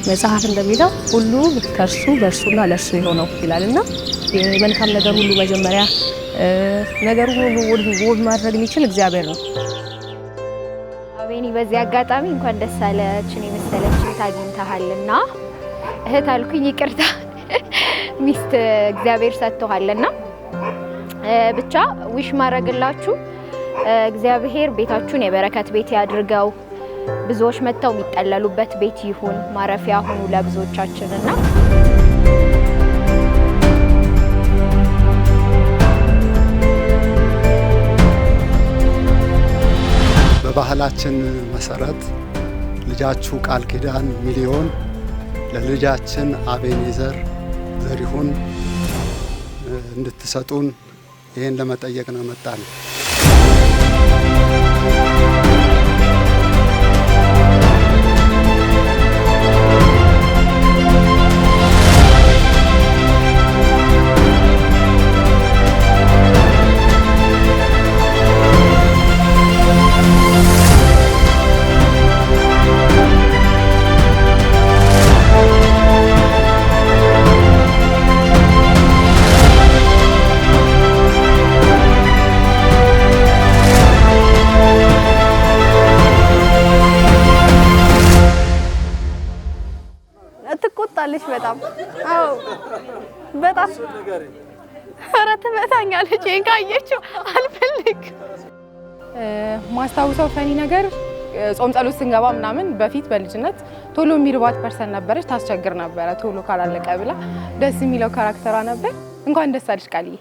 መጽሐፍ እንደሚለው ሁሉ ከርሱ በርሱና ለርሱ የሆነው ይላልና የመልካም ነገር ሁሉ መጀመሪያ ነገሩ ሁሉ ውብ ማድረግ የሚችል እግዚአብሔር ነው። አቤኒ በዚህ አጋጣሚ እንኳን ደስ አለችን የመሰለችን ታግኝተሃልና እህት አልኩኝ ይቅርታ ሚስት እግዚአብሔር ሰጥቶሃልና ብቻ ዊሽ ማድረግላችሁ እግዚአብሔር ቤታችሁን የበረከት ቤት ያድርገው። ብዙዎች መተው የሚጠለሉበት ቤት ይሁን፣ ማረፊያ ሁኑ ለብዙዎቻችንና በባህላችን መሰረት ልጃችሁ ቃል ኪዳን ሚሊዮን ለልጃችን አቤኔዘር ዘሪሁን እንድትሰጡን ይሄን ለመጠየቅ ነው መጣን። ትቆጣለች በጣም አዎ በጣም ኧረ ትመታኛለች ካየችው አልፈልግ ማስታውሰው ፈኒ ነገር ጾም ጸሎት ስንገባ ምናምን በፊት በልጅነት ቶሎ የሚርባት ፐርሰን ነበረች ታስቸግር ነበር ቶሎ ካላለቀ ብላ ደስ የሚለው ካራክተሯ ነበር እንኳን ደስ አለሽ ቃልዬ